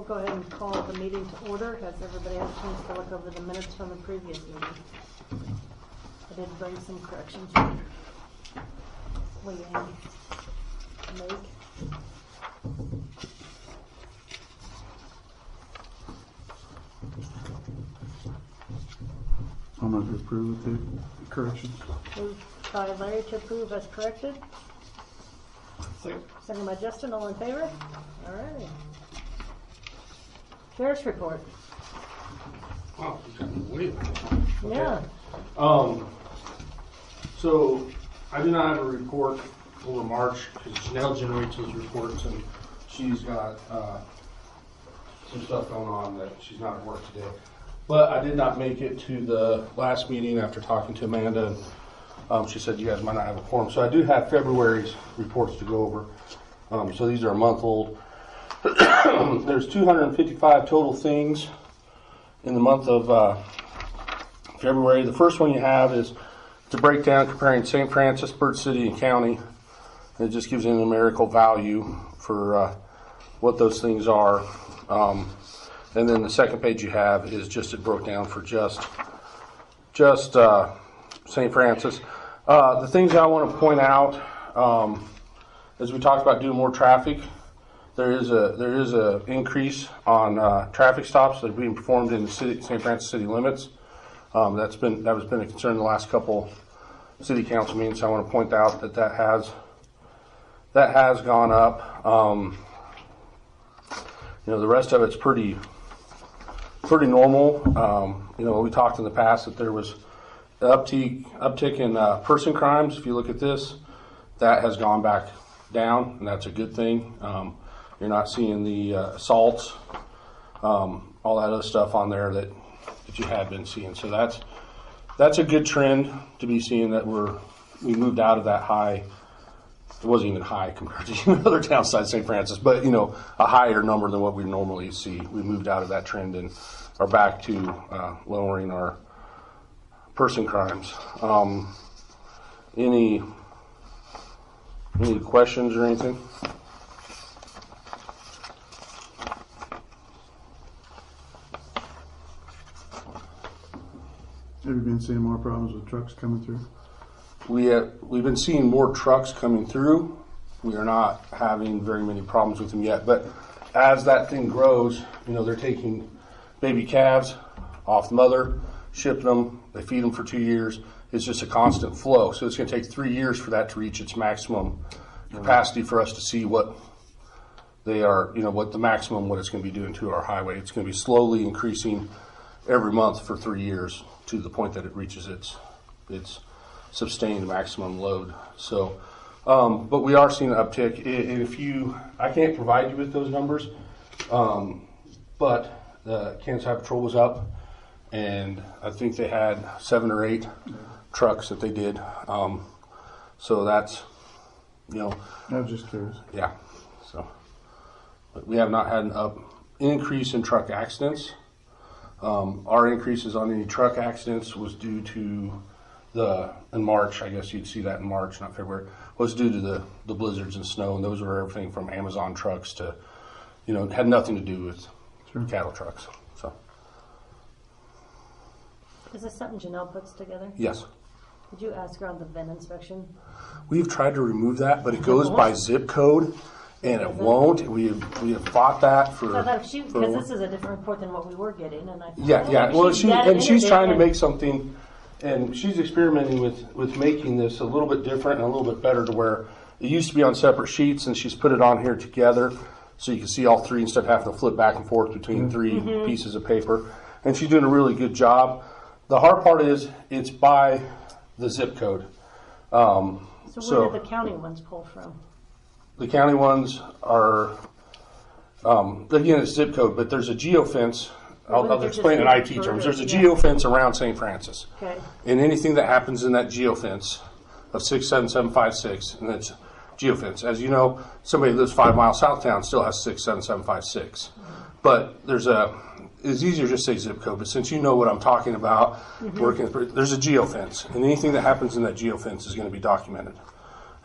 We'll go ahead and call the meeting to order. Has everybody had a chance to look over the minutes from the previous meeting? I did bring some corrections. Wait, Andy. Make. I'm going to approve with the corrections. Moved by Larry to approve as corrected. Second by Justin. All in favor? All right. Sheriff's report. Wow, you got me way okay. Yeah. So I do not have a report over March because Janelle generates those reports and she's got some stuff going on that she's not at work today. But I did not make it to the last meeting after talking to Amanda. She said you guys might not have a quorum. So I do have February's reports to go over. So these are a month old. There's 255 total things in the month of February. The first one you have is to break down comparing St. Francis, Burt City, and County. It just gives you a numerical value for what those things are. And then the second page you have is just it broke down for just St. Francis. The things I want to point out, as we talked about doing more traffic, there is a increase on traffic stops that are being performed in the St. Francis city limits. That has been a concern the last couple city council meetings. So I want to point out that has gone up. The rest of it's pretty normal. We talked in the past that there was an uptick in person crimes. If you look at this, that has gone back down, and that's a good thing. You're not seeing the assaults, all that other stuff on there that you had been seeing. So that's a good trend to be seeing, that we moved out of that high. It wasn't even high compared to other towns besides St. Francis, but a higher number than what we normally see. We moved out of that trend and are back to lowering our person crimes. Any questions or anything? Have you been seeing more problems with trucks coming through? We've been seeing more trucks coming through. We are not having very many problems with them yet, but as that thing grows, they're taking baby calves off the mother, shipping them, they feed them for 2 years. It's just a constant flow. So it's going to take 3 years for that to reach its maximum capacity for us to see what they are, what the maximum, what it's going to be doing to our highway. It's going to be slowly increasing every month for 3 years to the point that it reaches its sustained maximum load. So, but we are seeing an uptick. I can't provide you with those numbers, but the Kansas Highway Patrol was up, and I think they had 7 or 8 trucks that they did. So that's, I was just curious. Yeah. So, but we have not had an increase in truck accidents. Our increases on any truck accidents was due to in March, I guess you'd see that in March, not February, was due to the blizzards and snow, and those were everything from Amazon trucks to, had nothing to do with cattle trucks. So. Is this something Janelle puts together? Yes. Did you ask her on the VIN inspection? We've tried to remove that, but it goes by zip code, and it won't. We have fought that for. So I thought because this is a different report than what we were getting, and I thought, Yeah. Well, she's trying to make. make something, and she's experimenting with making this a little bit different and a little bit better, to where it used to be on separate sheets, and she's put it on here together, so you can see all three instead of having to flip back and forth between three pieces of paper. And she's doing a really good job. The hard part is it's by the zip code. So where did the county ones pull from? The county ones are, again, it's zip code, but there's a geofence. I'll explain in IT terms. There's a geofence around St. Francis. Okay. And anything that happens in that geofence of 67756, and that's geofence. As you know, somebody who lives 5 miles south town still has 67756. But it's easier to just say zip code, but since you know what I'm talking about, there's a geofence. And anything that happens in that geofence is going to be documented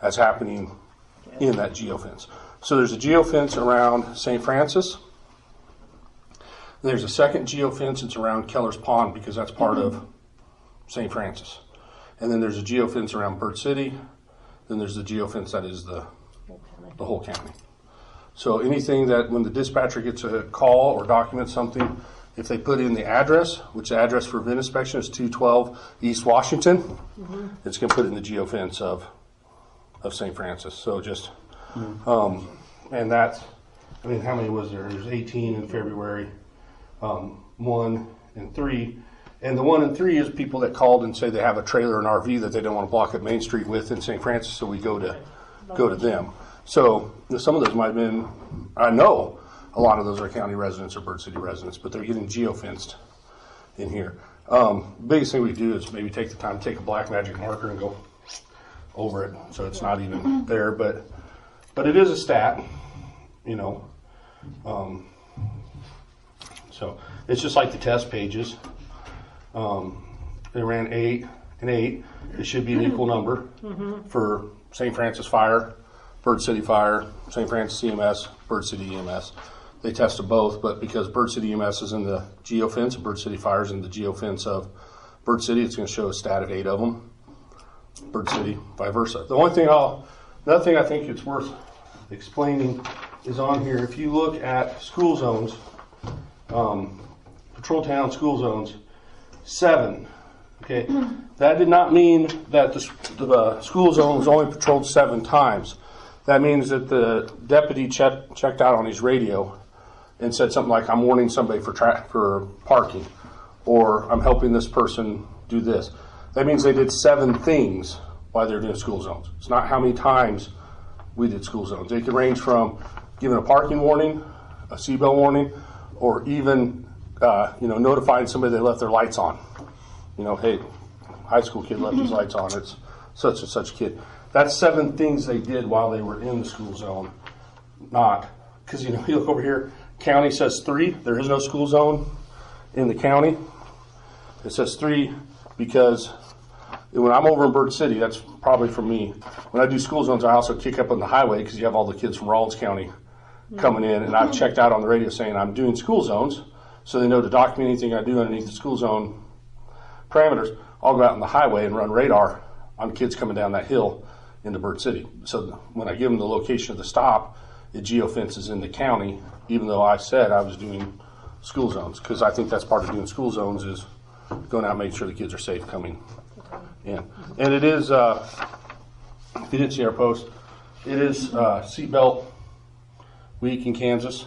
as happening in that geofence. So there's a geofence around St. Francis. There's a second geofence that's around Keller's Pond because that's part of St. Francis. And then there's a geofence around Bird City. Then there's the geofence that is the whole county. So anything that when the dispatcher gets a call or documents something, if they put in the address, which the address for VIN inspection is 212 East Washington, it's going to put it in the geofence of St. Francis. So just, and that's, I mean, how many was there? There's 18 in February, 1 and 3. And the 1 and 3 is people that called and say they have a trailer and RV that they don't want to block up Main Street with in St. Francis, so we go to them. So some of those might have been, I know a lot of those are county residents or Bird City residents, but they're getting geofenced in here. Biggest thing we do is maybe take the time to take a black magic marker and go over it, so it's not even there. But it is a stat, you know. So it's just like the test pages. They ran 8 and 8. It should be an equal number for St. Francis Fire, Bird City Fire, St. Francis EMS, Bird City EMS. They tested both, but because Bird City EMS is in the geofence and Bird City Fire is in the geofence of Bird City, it's going to show a stat of 8 of them. Bird City, vice versa. Another thing I think it's worth explaining is on here. If you look at school zones, patrol town school zones, 7. Okay, that did not mean that the school zone was only patrolled 7 times. That means that the deputy checked out on his radio and said something like, "I'm warning somebody for parking," or "I'm helping this person do this." That means they did 7 things while they're doing school zones. It's not how many times we did school zones. It could range from giving a parking warning, a seatbelt warning, or even notifying somebody they left their lights on. You know, hey, high school kid left his lights on. It's such and such kid. That's 7 things they did while they were in the school zone. Not because you look over here. County says 3. There is no school zone in the county. It says 3 because when I'm over in Bird City, that's probably for me. When I do school zones, I also kick up on the highway because you have all the kids from Rawlins County coming in, and I've checked out on the radio saying I'm doing school zones, so they know to document anything I do underneath the school zone parameters. I'll go out on the highway and run radar on kids coming down that hill into Bird City. So when I give them the location of the stop, it geofences in the county, even though I said I was doing school zones, because I think that's part of doing school zones is going out and making sure the kids are safe coming in. And it is, if you didn't see our post, it is seatbelt week in Kansas.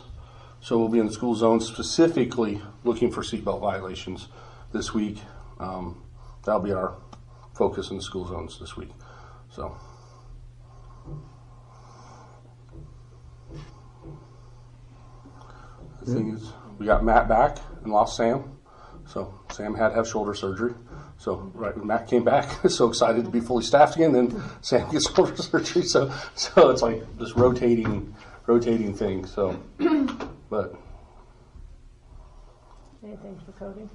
So we'll be in the school zone specifically looking for seatbelt violations this week. That'll be our focus in the school zones this week. So. The thing is, we got Matt back and lost Sam. So Sam had to have shoulder surgery. So right when Matt came back, so excited to be fully staffed again. Then Sam gets shoulder surgery. So it's like this rotating thing. So, but anything for Cody?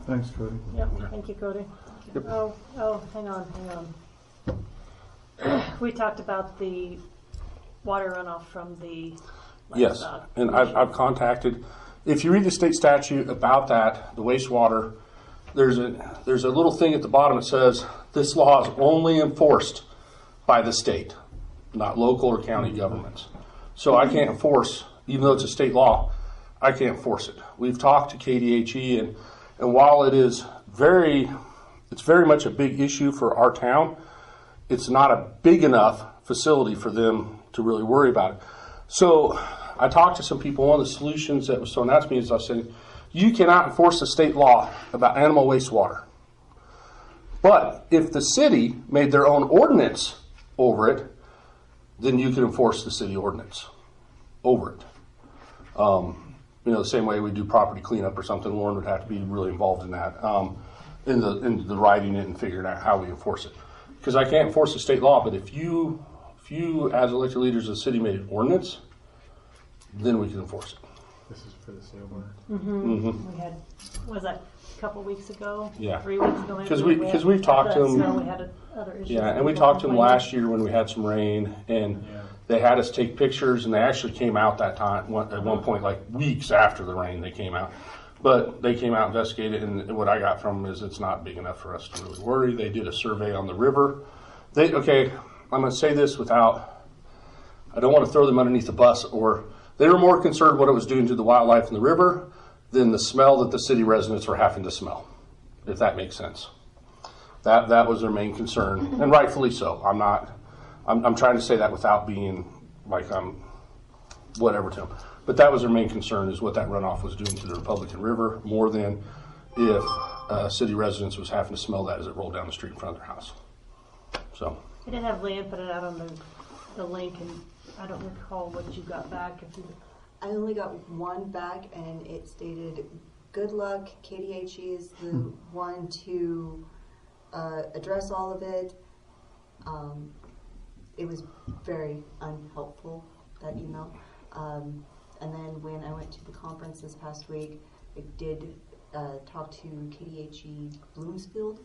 Thanks, Cody. Yep. Thank you, Cody. Yep. Oh, hang on. We talked about the water runoff from the yes, and I've contacted. If you read the state statute about that, the wastewater, there's a little thing at the bottom that says this law is only enforced by the state, not local or county governments. So I can't enforce, even though it's a state law, I can't enforce it. We've talked to KDHE, and while it's very much a big issue for our town, it's not a big enough facility for them to really worry about it. So I talked to some people. One of the solutions that was thrown out to me is I said, you cannot enforce the state law about animal wastewater. But if the city made their own ordinance over it, then you can enforce the city ordinance over it. The same way we do property cleanup or something, Lauren would have to be really involved in that, in the writing it and figuring out how we enforce it. Because I can't enforce the state law, but if you as elected leaders of the city made an ordinance, then we can enforce it. This is for the sale barn. We had, was that a couple weeks ago? Yeah. 3 weeks ago? maybe? Because we've talked to them. We had other issues. Yeah, and we talked to them last year when we had some rain, and They had us take pictures, and they actually came out that time, at one point, like weeks after the rain, they came out. But they came out, investigated, and what I got from them is it's not big enough for us to really worry. They did a survey on the river. Okay, I'm going to say this without, I don't want to throw them underneath the bus, or they were more concerned what it was doing to the wildlife in the river than the smell that the city residents were having to smell, if that makes sense. That was their main concern, and rightfully so. I'm trying to say that without being like I'm whatever to them. But that was their main concern, is what that runoff was doing to the Republican River, more than if city residents was having to smell that as it rolled down the street in front of their house. So I did have Leanne put it out on the link, and I don't recall what you got back. If you, I only got one back, and it stated, "Good luck. KDHE is the one to address all of it." It was very unhelpful, that email. And then when I went to the conference this past week, I did talk to KDHE Bloomsfield,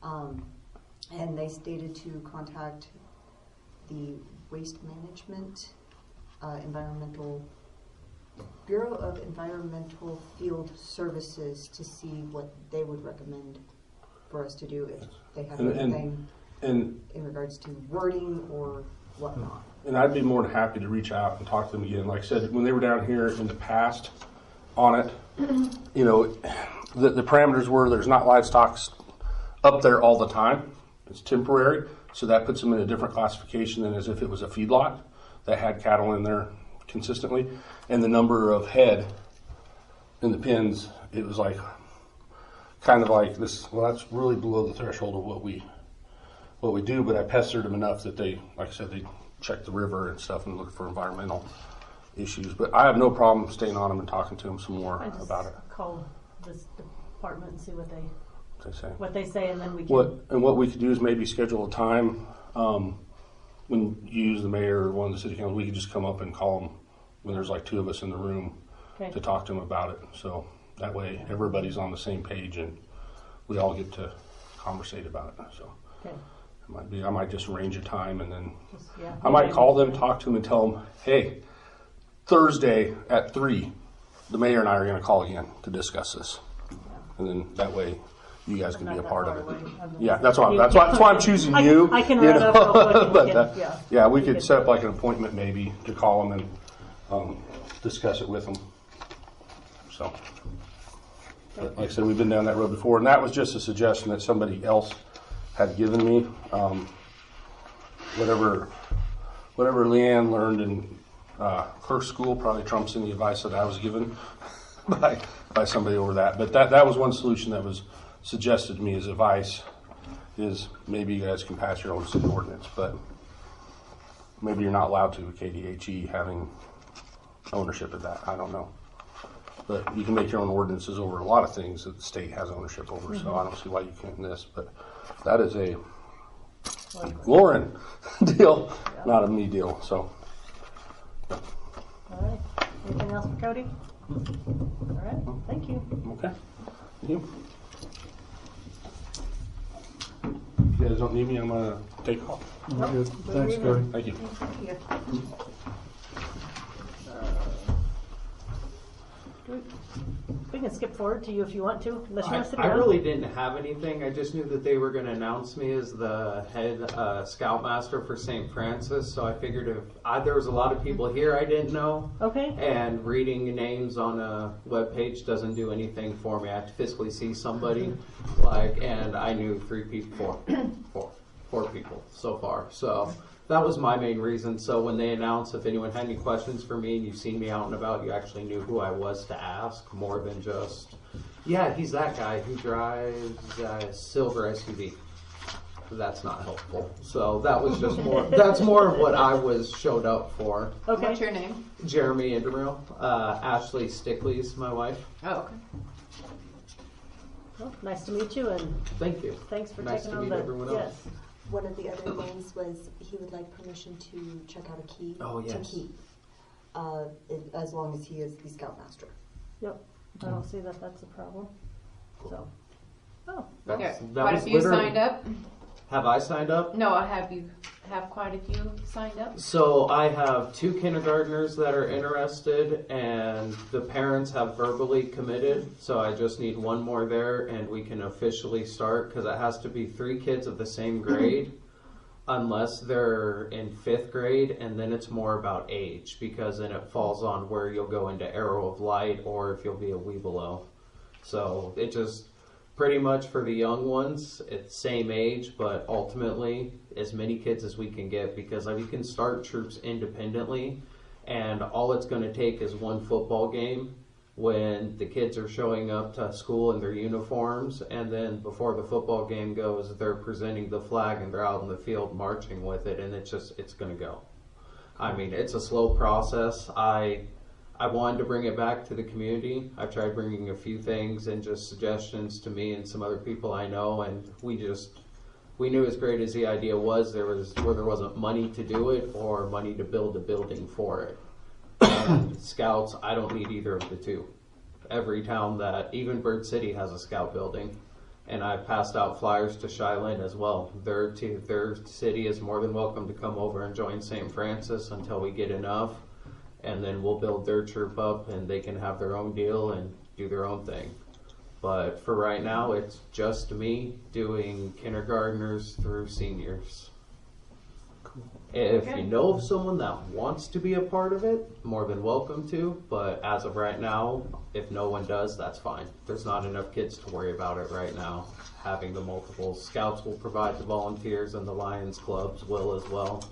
and they stated to contact the Waste Management Bureau of Environmental Field Services to see what they would recommend for us to do if they have anything in regards to wording or whatnot. And I'd be more than happy to reach out and talk to them again. Like I said, when they were down here in the past on it, you know, the parameters were there's not livestock up there all the time. It's temporary, so that puts them in a different classification than as if it was a feedlot that had cattle in there consistently. And the number of head in the pens, it was like kind of like this. Well, that's really below the threshold of what we do. But I pestered them enough that they, like I said, they checked the river and stuff and looked for environmental issues. But I have no problem staying on them and talking to them some more about it. Call this department and see what They say. and then we can. What we could do is maybe schedule a time when you use the mayor or one of the city council. We could just come up and call them when there's like two of us in the room to talk to them about it. So that way everybody's on the same page and we all get to conversate about it. So it might be, I might just arrange a time and then I might call them, talk to them, and tell them, hey, Thursday at 3, the mayor and I are going to call again to discuss this, and then that way you guys can be a part of it. Yeah, that's why I'm choosing you. I can run up real quick. But we could set up like an appointment maybe to call them and discuss it with them. So, but like I said, we've been down that road before, and that was just a suggestion that somebody else had given me. Whatever Leanne learned in her school probably trumps any advice that I was given by somebody over that. But that was one solution that was suggested to me as advice, is maybe you guys can pass your own city ordinance, but maybe you're not allowed to with KDHE having ownership of that. I don't know. But you can make your own ordinances over a lot of things that the state has ownership over, so I don't see why you can't in this. But that is a Lauren deal, not a me deal. So. All right. Anything else for Cody? All right. Thank you. Okay. Thank you. If you guys don't need me, I'm going to take off. We're good. Thanks, Cody. Thank you. We can skip forward to you if you want to, unless you want to sit I down. really didn't have anything. I just knew that they were going to announce me as the head scoutmaster for St. Francis. So I figured if there was a lot of people here I didn't know. Okay. And reading names on a web page doesn't do anything for me. I have to physically see somebody, and I knew four people so far. So that was my main reason. So when they announced, if anyone had any questions for me and you've seen me out and about, you actually knew who I was to ask, more than just, yeah, he's that guy who drives a silver SUV. That's not helpful. So that was just more, that's more of what I showed up for. Okay. What's your name? Jeremy Indermill. Ashley Stickley's my wife. Oh, okay. Well, nice to meet you, and Thank you. thanks for Nice taking to on meet the. everyone else. Yes. One of the other things was he would like permission to check out a key Oh, to yes. keep, as long as he is the scoutmaster. Yep. I don't see that that's a problem. So. Oh. That's, Okay. that Quite was a few literally- signed up. Have I signed up? No, have you have quite a few signed up? So I have 2 kindergartners that are interested, and the parents have verbally committed. So I just need 1 more there, and we can officially start, because it has to be 3 kids of the same grade, unless they're in 5th grade, and then it's more about age, because then it falls on where you'll go into Arrow of Light or if you'll be a Weebelo. So it just pretty much for the young ones, it's same age, but ultimately as many kids as we can get, because we can start troops independently, and all it's going to take is 1 football game when the kids are showing up to school in their uniforms, and then before the football game goes, they're presenting the flag and they're out in the field marching with it, and it's going to go. I mean, it's a slow process. I wanted to bring it back to the community. I tried bringing a few things and just suggestions to me and some other people I know, and we knew as great as the idea was, there wasn't money to do it or money to build a building for it. And scouts, I don't need either of the 2. Every town even Bird City has a scout building, and I passed out flyers to Cheyenne as well. Their city is more than welcome to come over and join St. Francis until we get enough. And then we'll build their troop up, and they can have their own deal and do their own thing. But for right now, it's just me doing kindergartners through seniors. Cool. If you know of someone that wants to be a part of it, more than welcome to. But as of right now, if no one does, that's fine. There's not enough kids to worry about it right now. Having the multiple scouts will provide the volunteers, and the Lions clubs will as well.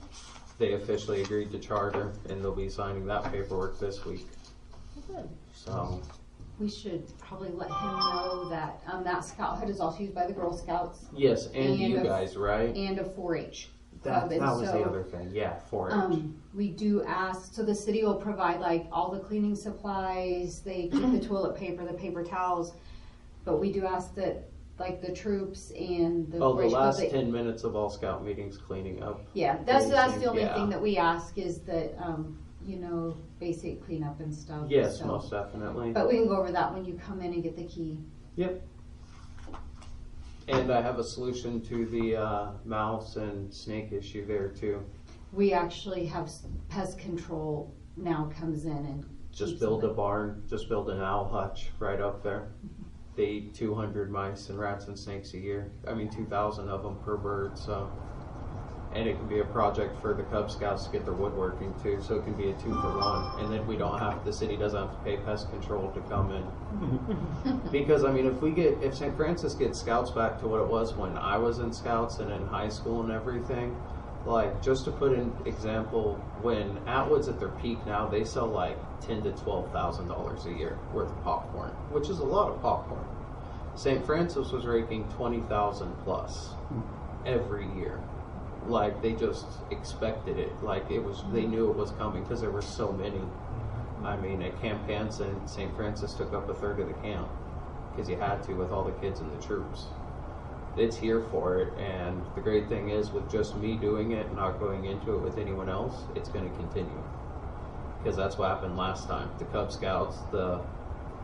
They officially agreed to charter, and they'll be signing that paperwork this week. Good. So We should probably let him know that that scout hut is also used by the Girl Scouts yes, and you a- guys, right? and a 4-H That club. And was the so, other thing. Yeah, 4-H. we do ask, so the city will provide like all the cleaning supplies, they keep the toilet paper, the paper towels, but we do ask that like the troops and the the 4-H club, last they- 10 minutes of all scout meetings cleaning up. yeah, that's Cleaning, the only yeah. thing that we ask is that basic cleanup and stuff. Yes, so. most definitely. But we can go over that when you come in and get the key. Yep. And I have a solution to the mouse and snake issue there too. We actually have pest control now comes in and Just keeps build a them. barn, just build an owl hutch right up there. They eat 200 mice and rats and snakes a year. 2,000 of them per bird, so. And it can be a project for the Cub Scouts to get their woodworking too, so it can be a 2-for-1. And then the city doesn't have to pay pest control to come in. Because if St. Francis gets scouts back to what it was when I was in scouts and in high school and everything, like just to put in example, when Atwood's at their peak now, they sell like $10,000 to $12,000 a year worth of popcorn, which is a lot of popcorn. St. Francis was raking 20,000 plus every year. Like they just expected it. Like they knew it was coming because there were so many. At Camp Hansen, St. Francis took up a third of the camp because you had to with all the kids and the troops. It's here for it, and the great thing is with just me doing it and not going into it with anyone else, it's going to continue. Because that's what happened last time. The Cub Scouts, the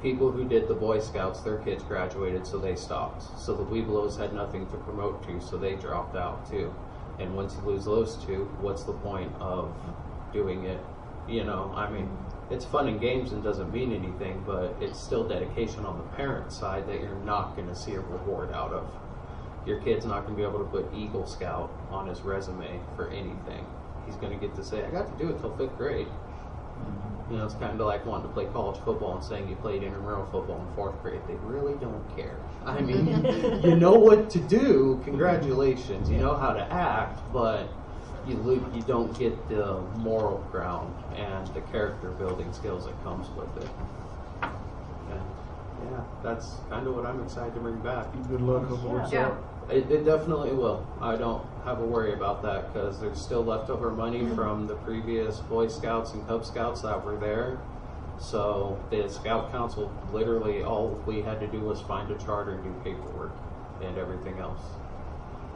people who did the Boy Scouts, their kids graduated, so they stopped. So the Webelos had nothing to promote to, so they dropped out too. And once you lose those 2, what's the point of doing it? It's fun and games and doesn't mean anything, but it's still dedication on the parent side that you're not going to see a reward out of. Your kid's not going to be able to put Eagle Scout on his resume for anything. He's going to get to say, I got to do it till 5th grade. It's kind of like wanting to play college football and saying you played intramural football in 4th grade. They really don't care. You know what to do, congratulations. You know how to act, but you don't get the moral ground and the character building skills that comes with it. And yeah, that's kind of what I'm excited to bring back. Good luck, hope it works Yeah. out. It definitely will. I don't have a worry about that because there's still leftover money from the previous Boy Scouts and Cub Scouts that were there. So the Scout Council, literally all we had to do was find a charter and do paperwork and everything else.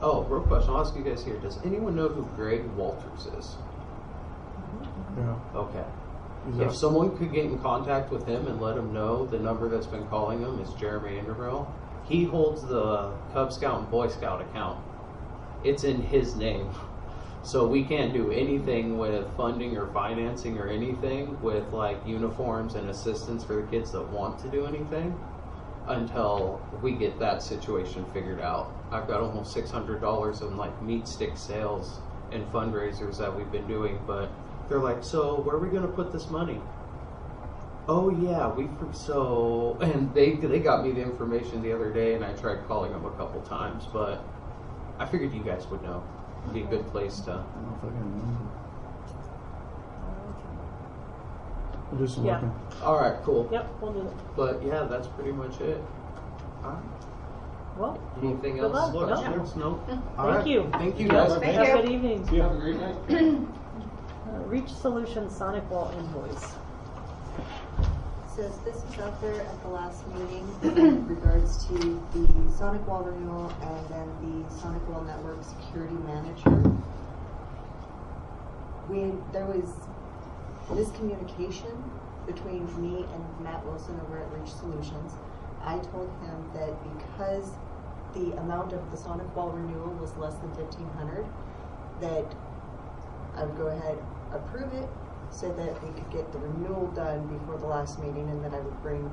Oh, real question. I'll ask you guys here. Does anyone know who Greg Walters is? Yeah. Okay. He's If out. someone could get in contact with him and let him know, the number that's been calling him is Jeremy Inderville. He holds the Cub Scout and Boy Scout account it's in his name. So we can't do anything with funding or financing or anything with like uniforms and assistance for the kids that want to do anything until we get that situation figured out. I've got almost $600 in like meat stick sales and fundraisers that we've been doing, but they're like, so where are we gonna put this money? Oh yeah, and they got me the information the other day, and I tried calling them a couple times, but I figured you guys would know. It'd be a good place to. I don't know if I can remember. I'm just Yeah. looking. All right, cool. Yep, we'll do it. But yeah, that's pretty much it. All right. Well, Anything Good else? luck. Questions? No. All thank right. you. Thank you, Yep, guys. Thank have you. a good evening. Have a great night. Reach Solutions Sonic Wall invoice. So this was out there at the last meeting in regards to the Sonic Wall renewal and then the Sonic Wall Network Security Manager. There was miscommunication between me and Matt Wilson over at Reach Solutions. I told him that because the amount of the Sonic Wall renewal was less than $1,500, that I would go ahead, approve it, so that we could get the renewal done before the last meeting, and then I would bring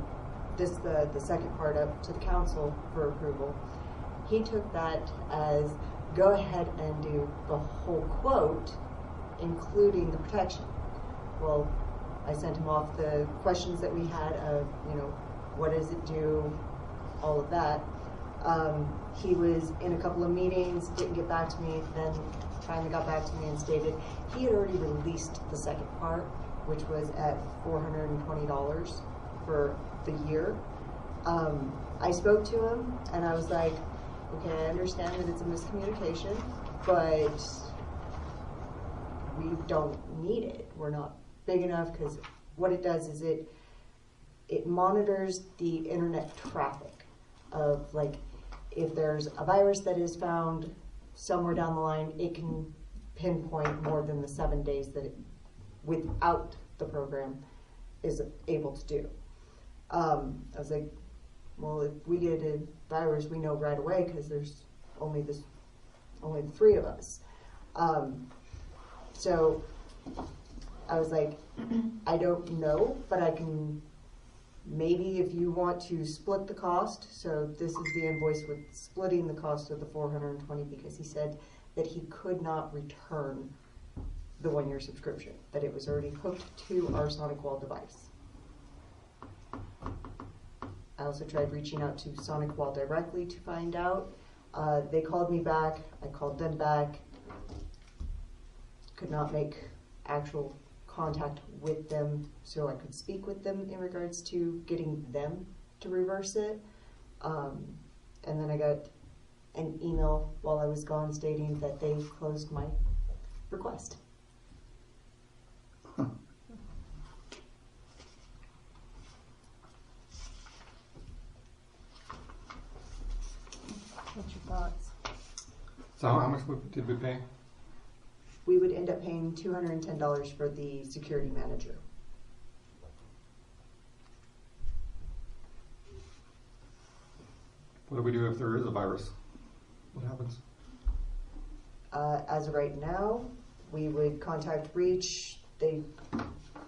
the second part up to the council for approval. He took that as go ahead and do the whole quote, including the protection. Well, I sent him off the questions that we had of, what does it do, all of that. He was in a couple of meetings, didn't get back to me, then finally got back to me and stated he had already released the second part, which was at $420 for the year. I spoke to him and I was like, okay, I understand that it's a miscommunication, but we don't need it. We're not big enough, because what it does is it monitors the internet traffic of, like, if there's a virus that is found somewhere down the line, it can pinpoint more than the 7 days that it, without the program, is able to do. I was like, well, if we get a virus, we know right away, because there's only the 3 of us. So I was like, I don't know, but I can, maybe if you want to split the cost. So this is the invoice with splitting the cost of the $420, because he said that he could not return the 1-year subscription, that it was already hooked to our Sonic Wall device. I also tried reaching out to Sonic Wall directly to find out. They called me back, I called them back, could not make actual contact with them so I could speak with them in regards to getting them to reverse it. And then I got an email while I was gone stating that they closed my request. What's your thoughts? So how much did we pay? We would end up paying $210 for the security manager. What do we do if there is a virus? What happens? As of right now, we would contact Reach. They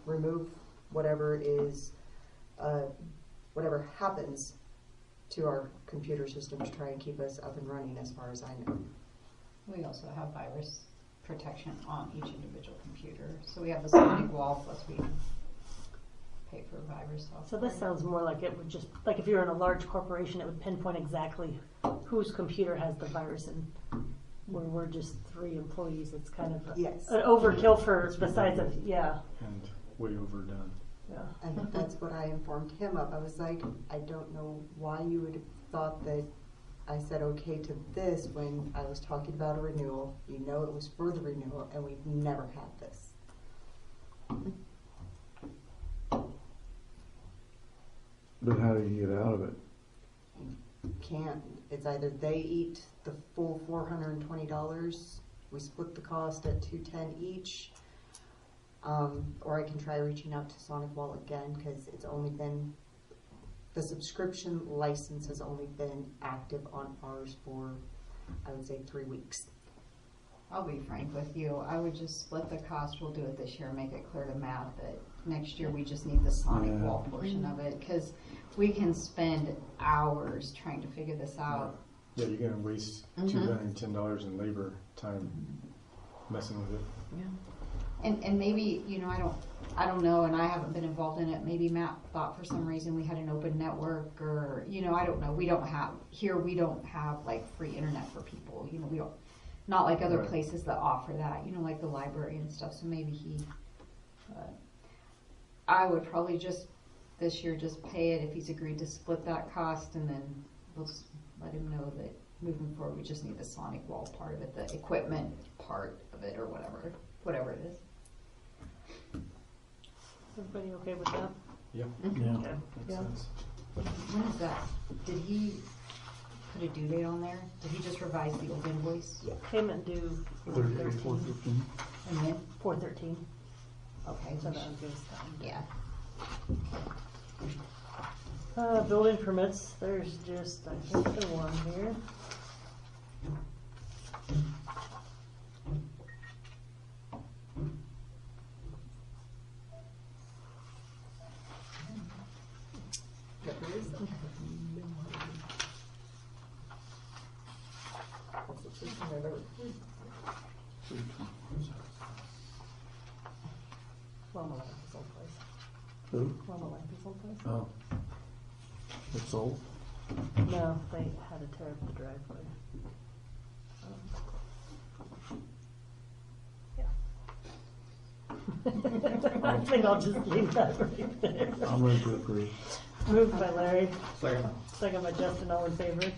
remove whatever happens to our computer system to try and keep us up and running, as far as I know. We also have virus protection on each individual computer. So we have the Sonic Wall, plus we pay for virus software. So this sounds more like it would just, like if you're in a large corporation, it would pinpoint exactly whose computer has the virus, and where we're just 3 employees, it's kind of Yes. an overkill for, besides of, yeah. And way overdone. Yeah. And that's what I informed him of. I was like, I don't know why you would have thought that I said okay to this when I was talking about a renewal. You know it was for the renewal, and we've never had this. But how do you get out of it? Can't. It's either they eat the full $420, we split the cost at $210 each, or I can try reaching out to Sonic Wall again, because it's only been, the subscription license has only been active on ours for, I would say, 3 weeks. I'll be frank with you, I would just split the cost, we'll do it this year, make it clear to Matt that next year we just need the sonic Yeah. wall portion of it, cause we can spend hours trying to figure this out. Yeah, you're gonna waste Mhm. $210 in labor time messing with it. And maybe, you know, I don't know, and I haven't been involved in it, maybe Matt thought for some reason we had an open network, or, you know, I don't know, we don't have like free internet for people, you know, we don't, not like other Right. places that offer that, you know, like the library and stuff, so maybe I would probably just, this year, just pay it if he's agreed to split that cost, and then we'll just let him know that moving forward, we just need the sonic wall part of it, the equipment part of it, or whatever it is. Everybody okay with that? Yeah. Okay. Makes Yeah. sense. When is that? Did he put a due date on there? Did he just revise the old invoice? Payment due 4:15. And then, 4/13. okay, So so that would give us time. yeah. Building permits, there's just, I think, the one here. Loma Lamp's old place. Who? Loma Lamp's old place? Oh. It's old? No, they had to tear up the driveway. Yeah. I think I'll just leave that right there. I'm ready to approve. Moved by Larry, Second. second by Justin, all in favor?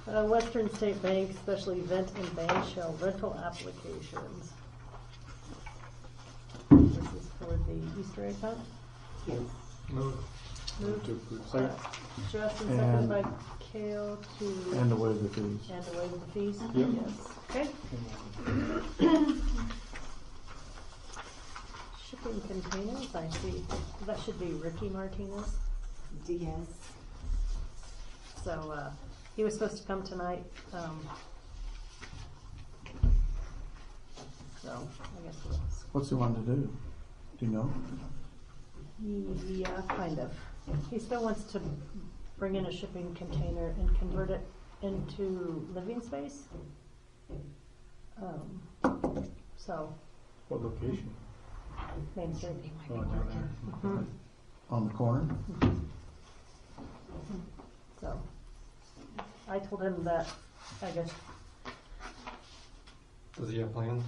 All right. Western State Bank Special Event and Band Shell Rental Applications. This is for the Easter egg hunt. Move. Moved To approve. by Second. Justin, And- second by Kale to, And to waive the fees. and to waive the fees? Yep. Yes, okay. Shipping containers, I see, that should be Ricky Martinez. Yes. So, he was supposed to come tonight, so, I guess we'll, What's he wanting to do? Do you know? yeah, kind of. He still wants to bring in a shipping container and convert it into living space. So, What location? Main Street. Oh, down there. Mhm. On the corner? So, I told him that, I guess, Does he have plans?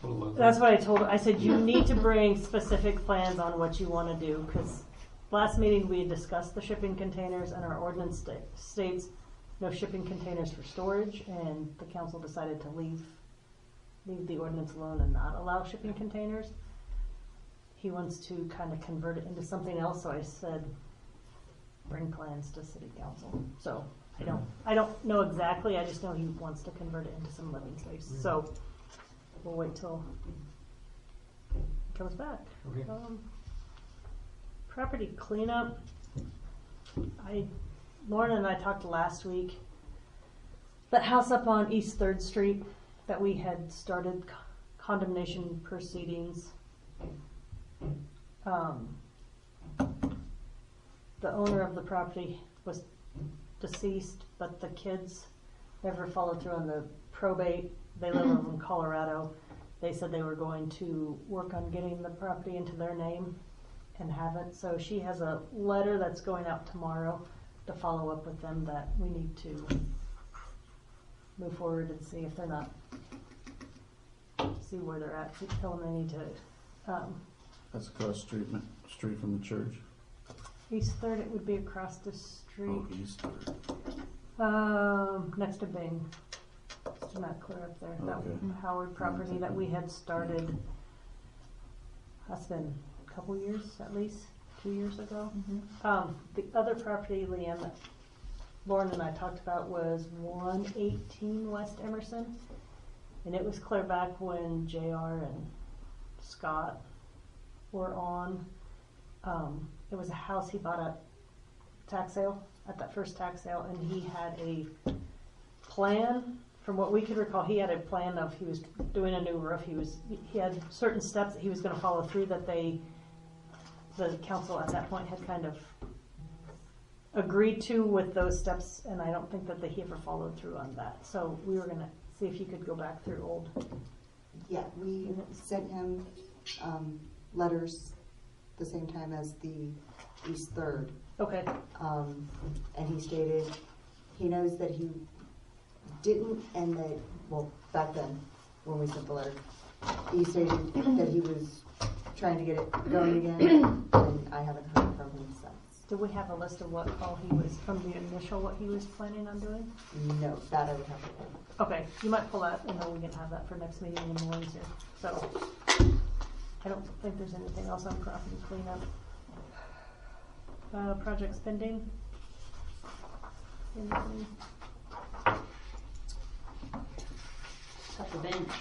What it looks that's like? what I told him. I said, you need to bring specific plans on what you wanna do, cause last meeting we had discussed the shipping containers and our ordinance states no shipping containers for storage, and the council decided to leave the ordinance alone and not allow shipping containers. He wants to kinda convert it into something else, so I said, bring plans to city council. So, I don't know exactly, I just know he wants to convert it into some living space, so we'll wait till he comes back. Okay. Property cleanup. Lauren and I talked last week. That house up on East 3rd Street that we had started condemnation proceedings. The owner of the property was deceased, but the kids never followed through on the probate. They live in Colorado. They said they were going to work on getting the property into their name and haven't. So she has a letter that's going out tomorrow to follow up with them that we need to move forward and see if they're not, see where they're at, tell them they need to, That's across street from the church. East Third, it would be across the street, Oh, east. next to Bing. It's not clear up there, that Okay. Howard property that we had started, that's been a couple years, at least 2 years ago. The other property, Leanne, that Lauren and I talked about was 118 West Emerson. And it was clear back when JR and Scott were on. It was a house he bought at tax sale, at that first tax sale, and he had a plan from what we could recall, he had a plan of, he was doing a new roof, he had certain steps that he was gonna follow through that the council at that point had kind of agreed to with those steps, and I don't think that he ever followed through on that. So we were gonna see if you could go back through old. Yeah, we sent him letters the same time as the East Third. Okay, And he stated he knows that he didn't, and that, well, back then, when we sent the letter, he stated that he was trying to get it going again, and I haven't heard from him since. do we have a list of what all he was, from the initial, what he was planning on doing? No, that I would have to pull. Okay, you might pull that, and then we can have that for next meeting in the mornings here. So, I don't think there's anything else on property cleanup. Project spending? Anything? Got the bench.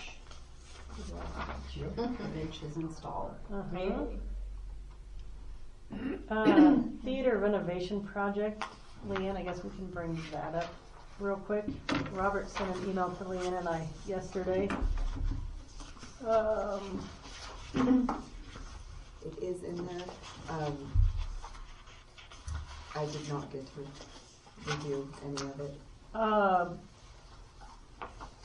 The bench is installed. Uh-huh. Theater renovation project, Leanne, I guess we can bring that up real quick. Robert sent an email to Leanne and I yesterday. It is in there. I did not get to review any of it.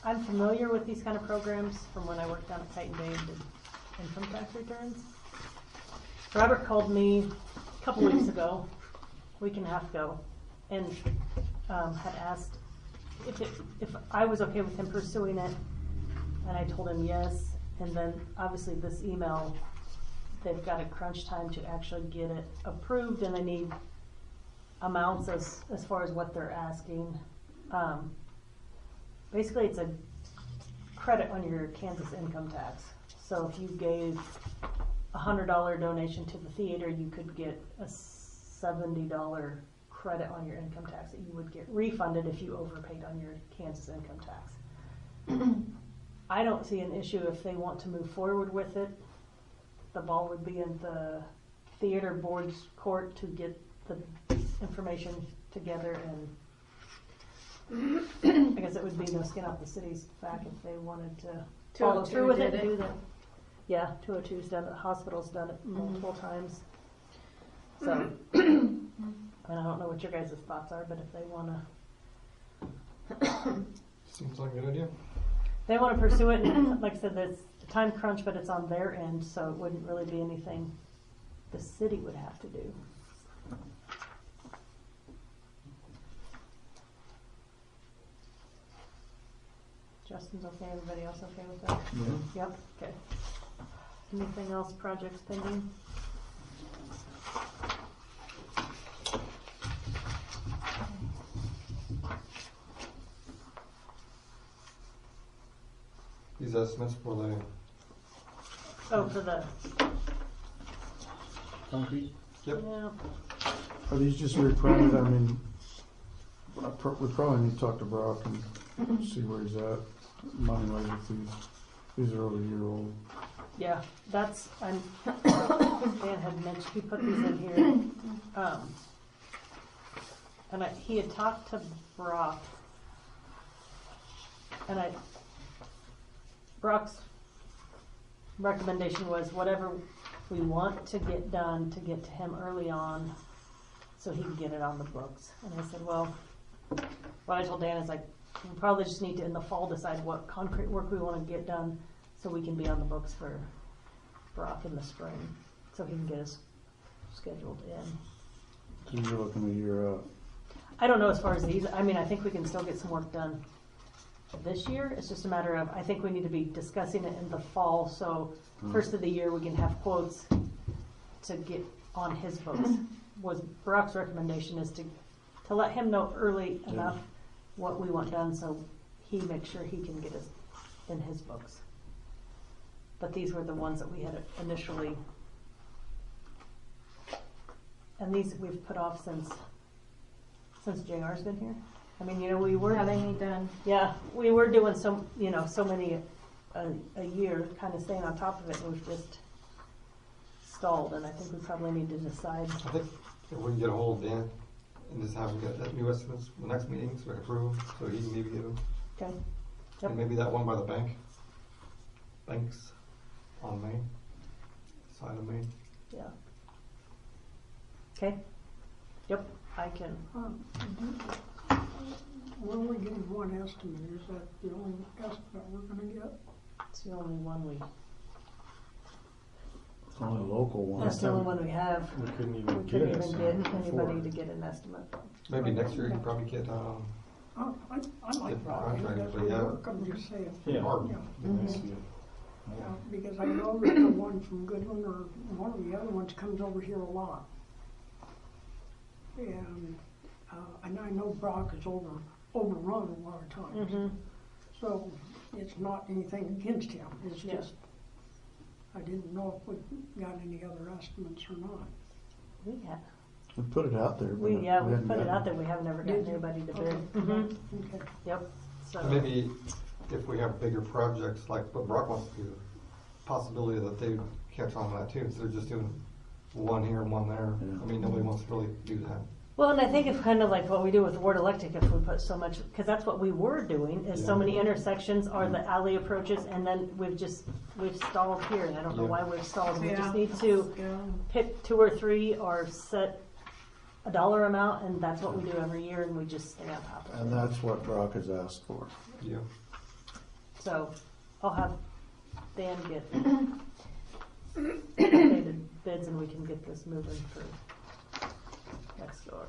I'm familiar with these kind of programs from when I worked down at Titan Bay and did income tax returns. Robert called me a couple weeks ago, week and a half ago, and had asked if I was okay with him pursuing it, and I told him yes. And then obviously this email, they've got a crunch time to actually get it approved, and they need amounts as far as what they're asking. Basically, it's a credit on your Kansas income tax. So if you gave a $100 donation to the theater, you could get a $70 credit on your income tax that you would get refunded if you overpaid on your Kansas income tax. I don't see an issue if they want to move forward with it. The ball would be in the theater board's court to get the information together, and I guess it would be no skin off the city's back if they wanted to follow through with it and do that. Yeah, 202's done it, the hospital's done it multiple times. So, and I don't know what your guys' thoughts are, but if they wanna, Seems like a good idea. they wanna pursue it, and like I said, there's a time crunch, but it's on their end, so it wouldn't really be anything the city would have to do. Justin's okay, everybody else okay with that? Yeah. Yep, okay. Anything else, projects pending? These estimates for the, Oh, for the, Concrete? Yep. yeah, Are these just reprinted? I mean, we probably need to talk to Brock and see where he's at money-wise with these. These are over a year old. yeah, that's, Dan had mentioned, he put these in here. And he had talked to Brock. And Brock's recommendation was whatever we want to get done to get to him early on so he can get it on the books. And I said, well, what I told Dan is like, we probably just need to in the fall decide what concrete work we want to get done so we can be on the books for Brock in the spring, so he can get us scheduled in. So you're looking a year out. I don't know as far as these, I mean, I think we can still get some work done this year. It's just a matter of, I think we need to be discussing it in the fall, so first of the year we can have quotes to get on his books. Was Brock's recommendation is to let him know early enough what we want done so he makes sure he can get us in his books. But these were the ones that we had initially, and these we've put off since JR's been here. I mean, you know, we were, Yeah, they need done. yeah, we were doing so many a year, kind of staying on top of it, and we've just stalled, and I think we probably need to decide. I think if we can get a hold of Dan and just have him get that new estimates for the next meeting so we can approve, so he can maybe get them. Okay, Yep. And maybe that one by the banks on Main, side of Main. Yeah. Okay. Yep, I can. We're only getting one estimate, is that the only estimate we're gonna get? It's the only one we. It's only local one. That's the only one we have. We couldn't We even couldn't get even it get anybody to get an estimate. Maybe next year you can probably get, Oh, I like Get Brock, contractors, that's but what yeah. work, I'm just saying. Yeah. Hard. Yeah, Nice to get- yeah, because I know that the one from Goodwin or one of the other ones comes over here a lot. And I know Brock is overrun a lot of times. Mm-hmm. So it's not anything against him, it's Yeah. just, I didn't know if we got any other estimates or not. We have. We put it out there. but We hadn't put it gotten- out there. We have never gotten Did you? anybody to Okay. bid. Mhm. Okay. Yep. So maybe if we have bigger projects like what Brock wants to do, possibility that they catch on to that too, instead of just doing one here and one there. Yeah. I mean, nobody wants to really do that. well, and I think it's kind of like what we do with Ward Electric. If we put so much, because that's what we were doing, is so Yeah. many intersections are the alley approaches, and then we've stalled here, and I don't know Yeah. why we've stalled. We Yeah. just need to Yeah. pick 2 or 3 or set a dollar amount, and that's what we do every year, and we just stay on top of And it. that's what Brock has asked for. Yeah. So I'll have Dan get updated bids, and we can get this moving for next door.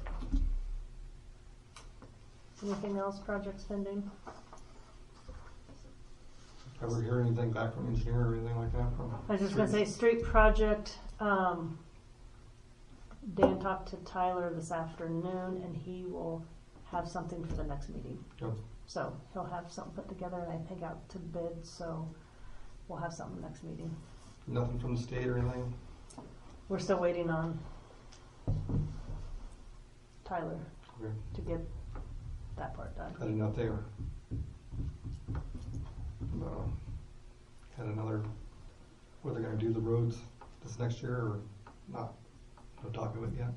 Anything else, project spending? Ever hear anything back from engineer or anything like that from? I was just gonna say, street project, Dan talked to Tyler this afternoon, and he will have something for the next meeting. Yep. So he'll have something put together, and I think out to bid, so we'll have something next meeting. Nothing from the state or anything? We're still waiting on Tyler Okay. to get that part I done. didn't know if they were. Had another, were they gonna do the roads this next year or not? No talk of it yet.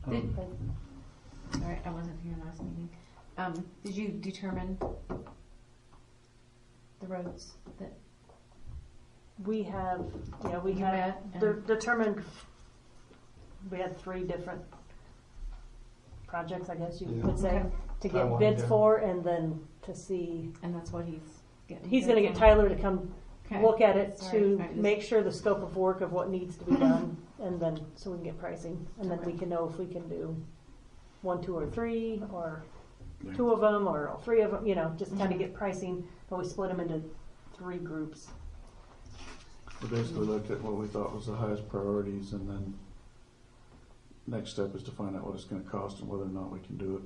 Did, sorry, I wasn't here last meeting. Did you determine the roads that We have, we you have met? And determined, we had 3 different projects, I guess you Yeah. could say, Okay. to get Timeline, bids yeah. for, and then to see, and that's what he's getting. he's gonna get bids on? Tyler to come Okay. look at it Sorry, to I just- make sure the scope of work of what needs to be done, and then, so we can get pricing, and then we Okay. can know if we can do 1, 2, or 3, or Yeah. 2 of them, or all 3 of them, just kind Mhm. of get pricing, but we split them into 3 groups. We basically looked at what we thought was the highest priorities, and then next step is to find out what it's gonna cost and whether or not we can do it.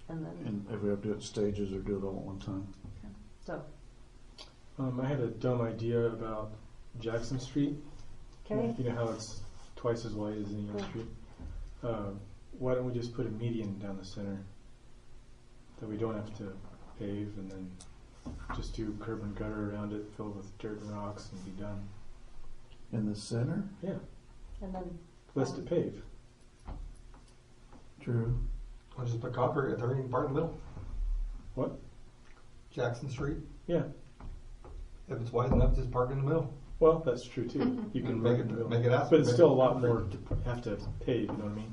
And then, And if we have to do it in stages or do it all at one time. so, I had a dumb idea about Jackson Street. okay, You know how it's twice as wide as any other Yeah. street? Why don't we just put a median down the center? That we don't have to pave, and then just do curb and gutter around it, filled with dirt and rocks, and be done. In the center? Yeah, and then, less to pave. True. Or just put copper at the part in the middle, What? Jackson Street. Yeah, If it's wide enough, just park in the middle. well, that's true too. You can Make park in the it, middle. make it asphalt. But it's still a lot more to have to pave, you know what I mean?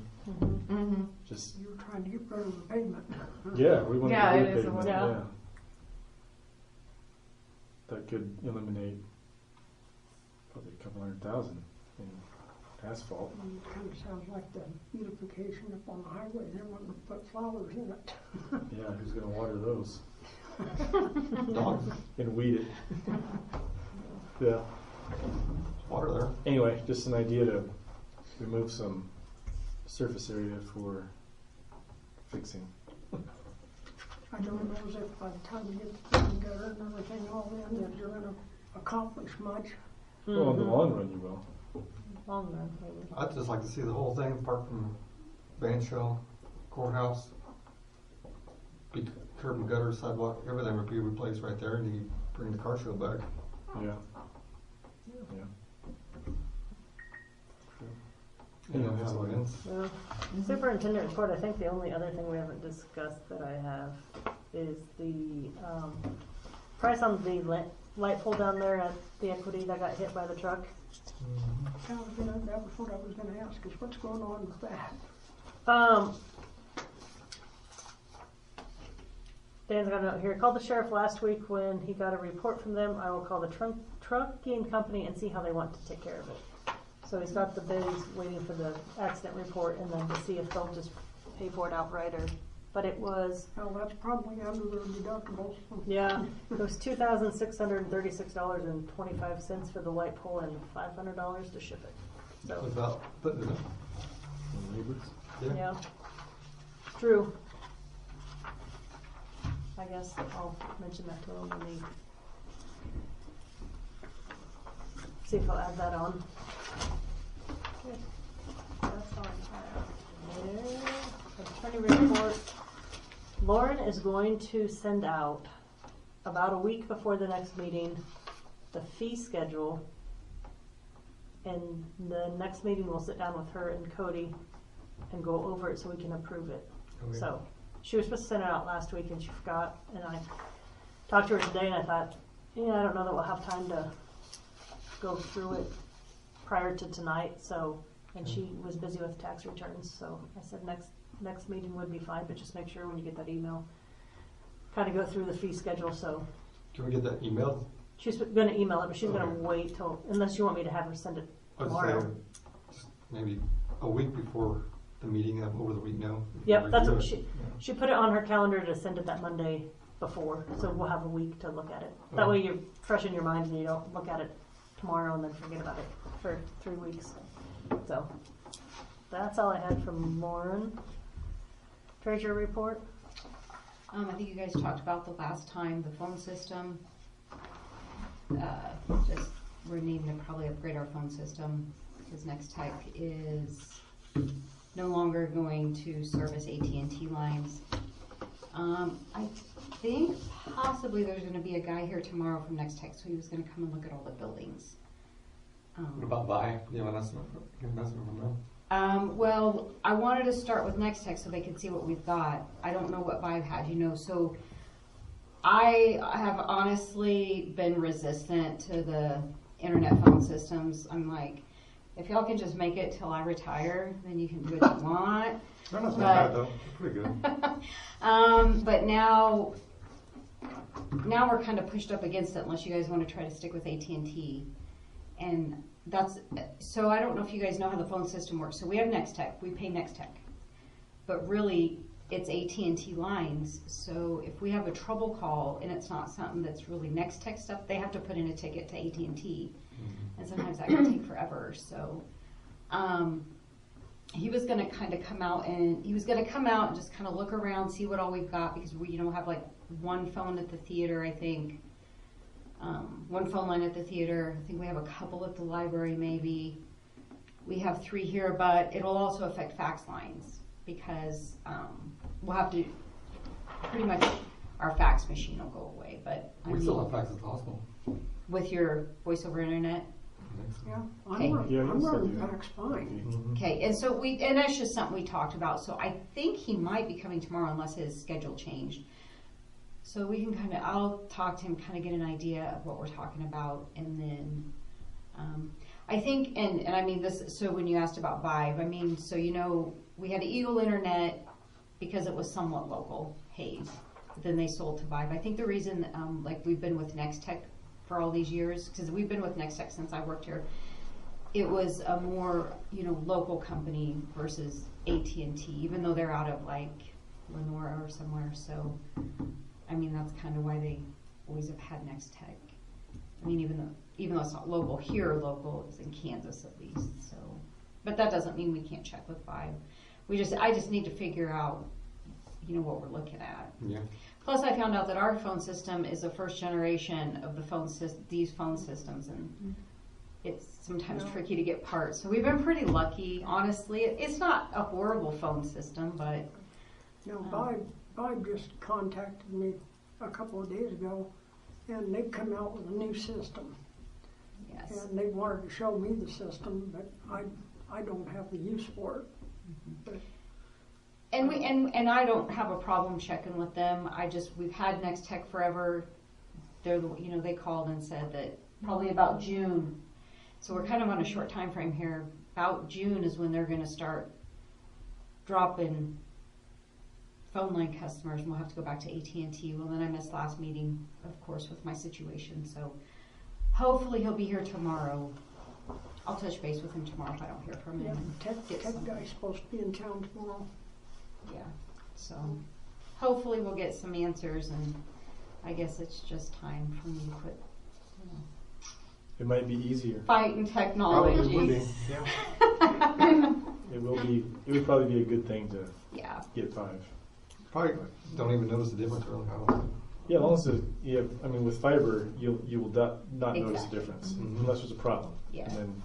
Mhm. Just, You're trying to get rid of the pavement. yeah, we want Yeah, to it do is a pavement, lot. yeah. That could eliminate probably a couple $100,000 in asphalt. It kind of sounds like the beautification up on the highway, they want to put flowers in it. Yeah, who's gonna water those Dogs, and weed it? Yeah. water there. Anyway, just an idea to remove some surface area for fixing. I don't know if by the time you get the thing gutter and everything all in, that you're gonna accomplish much. Well, in the Mhm. long run, you will. long run, maybe. I'd just like to see the whole thing, apart from band shell, courthouse. Be curb and gutter, sidewalk, everything would be replaced right there, and you bring the car show back. Yeah. Yeah. You know how it ends. Well, Superintendent report, I think the only other thing we haven't discussed that I have is the, price on the light pole down there at the Equity that got hit by the truck. That was what I was gonna ask, is what's going on with that? Dan's got a note here. Called the sheriff last week when he got a report from them. I will call the trucking company and see how they want to take care of it. So he's got the bid, he's waiting for the accident report and then to see if they'll just pay for it outright or, but it was, Well, that's probably under their deductibles. yeah, it was $2,636.25 for the light pole and $500 to ship it. So, Without putting it up. yeah, Drew. I guess I'll mention that to him when he, see if I'll add that on. Good. That's all I have there. Attorney report. Lauren is going to send out, about a week before the next meeting, the fee schedule. And the next meeting, we'll sit down with her and Cody and go over it so we can approve it. Okay. So, she was supposed to send it out last week and she forgot, and I talked to her today and I thought, yeah, I don't know that we'll have time to go through it prior to tonight, so, and she was busy with tax returns, so I said next meeting would be fine, but just make sure when you get that email, kind of go through the fee schedule, so. Can we get that emailed? She's gonna email it, but she's gonna Okay. wait till, unless you want me to have her send it I'd tomorrow. say just maybe a week before the meeting, over the week now. Yep, that's what Review it. she put it on her calendar to send it that Monday before, so we'll have a week to look at it. That way you're fresh in your mind and you don't look at it tomorrow and then forget about it for 3 weeks. So, that's all I had from Lauren. Treasurer report? I think you guys talked about the last time, the phone system. Just, we're needing to probably upgrade our phone system, because Next Tech is no longer going to service AT&T lines. I think possibly there's gonna be a guy here tomorrow from Next Tech, so he was gonna come and look at all the buildings. What about Vi? You know, that's not, no. Well, I wanted to start with Next Tech so they could see what we've got. I don't know what Vive had, so I have honestly been resistant to the internet phone systems. I'm like, if y'all can just make it till I retire, then you can do what you want. No, that's not bad though. Pretty good. But now we're kind of pushed up against it unless you guys want to try to stick with AT&T. And so I don't know if you guys know how the phone system works. So we have Next Tech, we pay Next Tech. But really, it's AT&T lines. So if we have a trouble call and it's not something that's really Next Tech stuff, they have to put in a ticket to AT&T. And sometimes that can take forever. So he was going to kind of come out and just kind of look around, see what all we've got, because we have like one phone at the theater, I think. One phone line at the theater. I think we have a couple at the library maybe. We have 3 here, but it'll also affect fax lines because we'll have to, pretty much our fax machine will go away. But We still have fax at the hospital. with your voice over internet. Yeah, Okay. I'm Yeah, you said running that. fax fine. Okay, and so and that's just something we talked about. So I think he might be coming tomorrow unless his schedule changed. So we can I'll talk to him, kind of get an idea of what we're talking about, and then I think, and I mean this. So when you asked about Vive, I mean, so we had Eagle Internet because it was somewhat local, Hayes. But then they sold to Vive. I think the reason, like we've been with Next Tech for all these years, because we've been with Next Tech since I worked here. It was a more, local company versus AT&T, even though they're out of like Lenora or somewhere. So, I mean, that's kind of why they always have had Next Tech. I mean, even though it's not local here, local is in Kansas at least. So, but that doesn't mean we can't check with Vive. I just need to figure out, what we're looking at. Yeah. Plus, I found out that our phone system is the first generation of these phone systems, and it's sometimes tricky to get parts. So we've been pretty lucky, honestly. It's not a horrible phone system, but Vibe just contacted me a couple of days ago, and they've come out with a new system. yes. And they wanted to show me the system, but I don't have the use for it. And I don't have a problem checking with them. We've had Next Tech forever. They're they called and said that probably about June. So we're kind of on a short time frame here. About June is when they're going to start dropping phone line customers, and we'll have to go back to AT&T. Well, then I missed last meeting, of course, with my situation. So hopefully he'll be here tomorrow. I'll touch base with him tomorrow if I don't hear from him. Yeah, and tech get some- guy's supposed to be in town tomorrow. Yeah, so hopefully we'll get some answers, and I guess it's just time for me to quit It might be easier. fighting Probably would technology. be. Yeah. It would probably be a good thing to Yeah, get 5. Probably don't even notice the difference really. I don't know. Yeah, as long as with fiber, you will not notice Exactly. a difference Mhm. unless there's a problem. yeah. And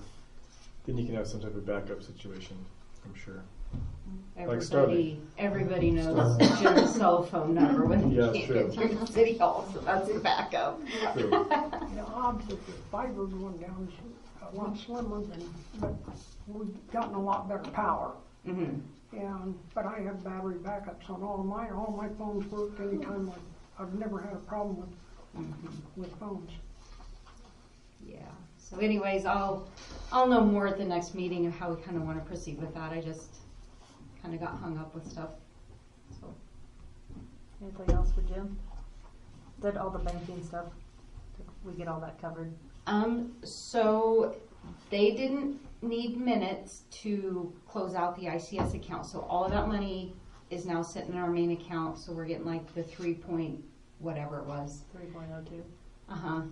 then you can have some type of backup situation, I'm sure. Everybody knows Jim's cell phone number when Yeah, they can't true. get through to City Hall, so that's the backup. True. The odds of the fiber going down is a lot slimmer but we've gotten a lot better power. Mm-hmm. But I have battery backups on all my phones work anytime. I've never had a problem with phones. Yeah. So anyways, I'll know more at the next meeting of how we kind of want to proceed with that. I just kind of got hung up with stuff. So Anything else for Jim? Did all the banking stuff? Did we get all that covered? So they didn't need minutes to close out the ICS account. So all of that money is now sitting in our main account. So we're getting like the 3 point whatever it was. 3.02.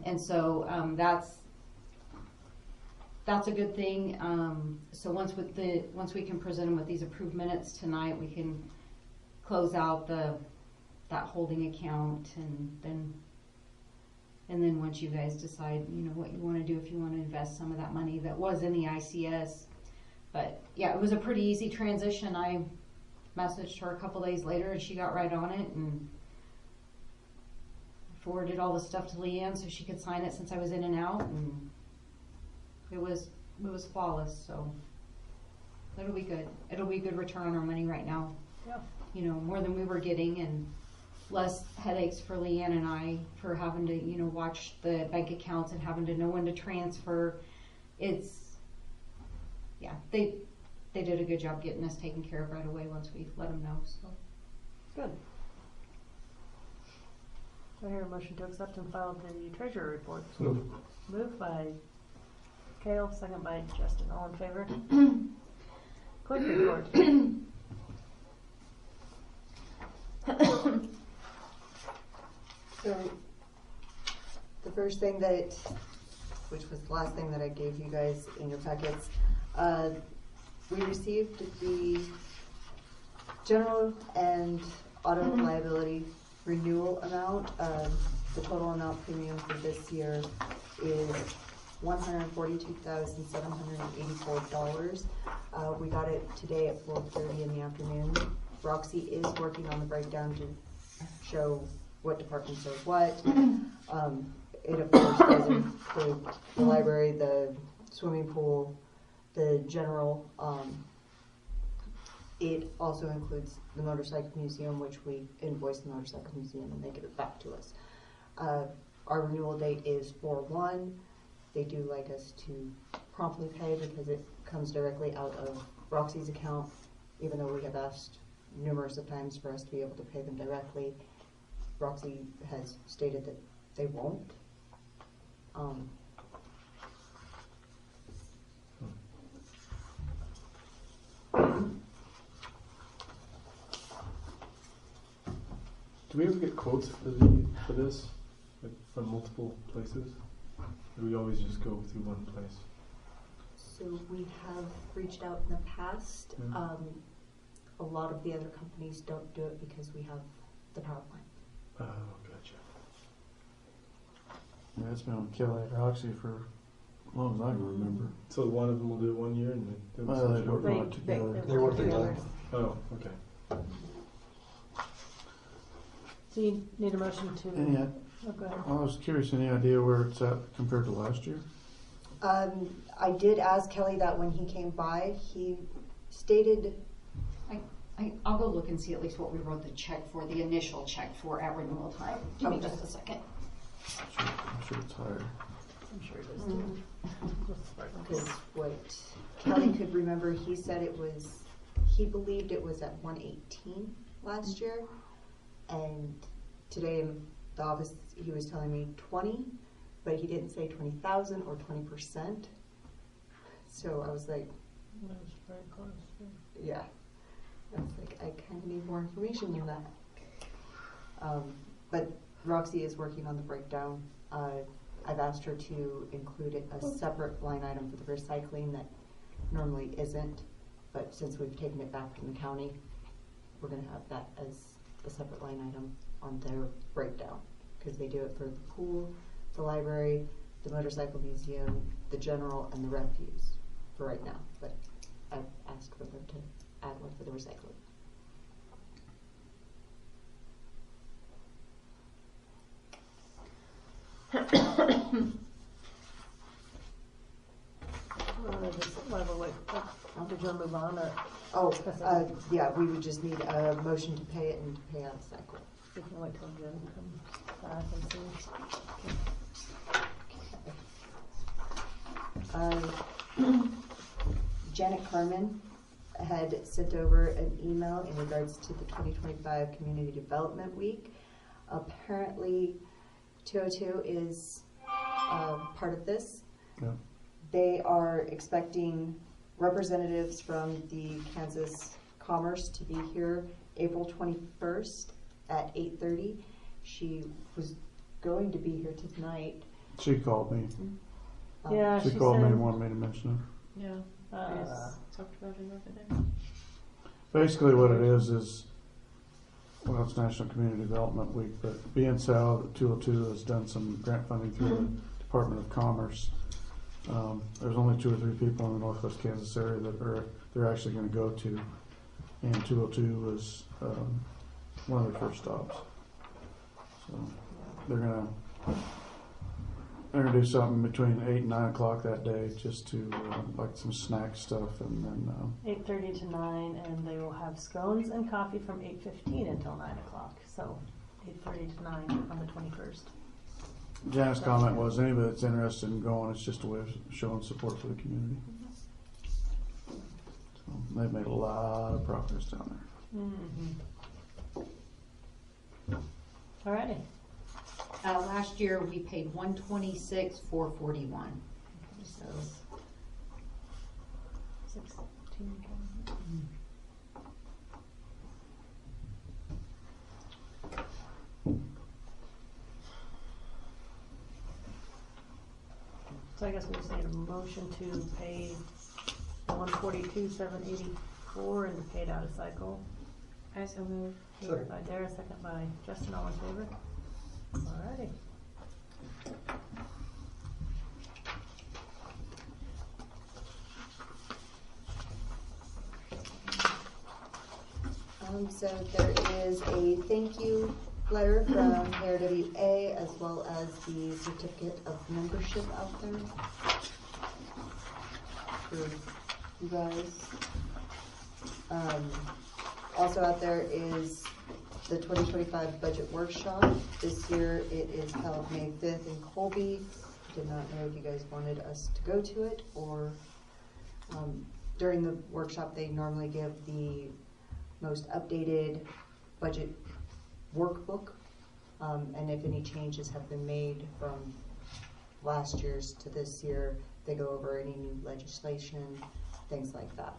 And so that's a good thing. So once we can present them with these approved minutes tonight, we can close out that holding account, and then once you guys decide, what you want to do, if you want to invest some of that money that was in the ICS. But yeah, it was a pretty easy transition. I messaged her a couple days later, and she got right on it and forwarded all the stuff to Leanne so she could sign it since I was in and out, and it was flawless. So it'll be good. It'll be a good return on our money right now. Yeah. More than we were getting, and less headaches for Leanne and I for having to, watch the bank accounts and having to know when to transfer. They did a good job getting us taken care of right away once we let them know. So Good. Do I hear a motion to accept and file the treasurer report? Moved by Kale, second by Justin. All in favor? Clerk report. So, the first thing which was the last thing that I gave you guys in your packets, we received the general and auto liability renewal amount. The total amount premium for this year is $142,784. We got it today at 4:30 in the afternoon. Roxy is working on the breakdown to show what departments are what. It of course does include the library, the swimming pool, the general. It also includes the motorcycle museum, which we invoice the motorcycle museum and they give it back to us. Our renewal date is 4/1. They do like us to promptly pay because it comes directly out of Roxy's account, even though we have asked numerous of times for us to be able to pay them directly. Roxy has stated that they won't. Do we ever get quotes for this from multiple places? Or do we always just go through one place? So we have reached out in the past. A lot of the other companies don't do it because we have the power line. Oh, gotcha. Yeah, it's been on Kelly and Roxy for as long as I can remember. So one of them will do it 1 year and the Well, other they work They- on it together. They work together. Oh, okay. So you need a motion to. Oh, go ahead. I was curious, any idea where it's at compared to last year? I did ask Kelly that when he came by. He stated, I'll go look and see at least what we wrote the check for, the initial check for at renewal time. Give me Okay. just a second. I'm sure it's higher. I'm sure it is too. Because what Kelly could remember, he said he believed it was at 118 last year. And today in the office, he was telling me 20, but he didn't say 20,000 or 20%. So I was like, That's very close. yeah. I was like, I kind of need more information than that. But Roxy is working on the breakdown. I've asked her to include a separate line item for the recycling that normally isn't, but since we've taken it back from the county, we're going to have that as a separate line item on their breakdown, because they do it for the pool, the library, the motorcycle museum, the general, and the refuse for right now. But I've asked for them to add one for the recycling. Did you move on or Oh, yeah, we would just need a motion to pay it and to pay out the cycle. we can wait till Jen comes back and see? Janet Carmen had sent over an email in regards to the 2025 Community Development Week. Apparently, 202 is part of this. Yeah. They are expecting representatives from the Kansas Commerce to be here April 21st at 8:30. She was going to be here tonight. She called me. Yeah, She she called me said, and wanted me to mention it. Yeah, we talked about it over there. Basically what it is, well, it's National Community Development Week, but BNSAL 202 has done some grant funding through the Department of Commerce. There's only 2 or 3 people in the Northwest Kansas area that they're actually going to go to, and 202 was one of their first stops. So they're gonna do something between 8 and 9 o'clock that day, just to like some snack stuff, and then 8:30 to 9, and they will have scones and coffee from 8:15 until 9 o'clock. So 8:30 to 9 on the 21st. Janet's comment was anybody that's interested in going, it's just a way of showing support for the community. So they've made a lot of progress down there. Alrighty. Last year, we paid $126,441. So 16. So I guess we just need a motion to pay $142,784 and to pay it out of cycle. I so move. Moved by Dara, second by Justin, all in favor? Alrighty. So there is a thank you letter from ARWA as well as the certificate of membership out there for you guys. Also out there is the 2025 budget workshop. This year it is held May 5th in Colby. Did not know if you guys wanted us to go to it, or during the workshop they normally give the most updated budget workbook, and if any changes have been made from last year's to this year, they go over any new legislation, things like that.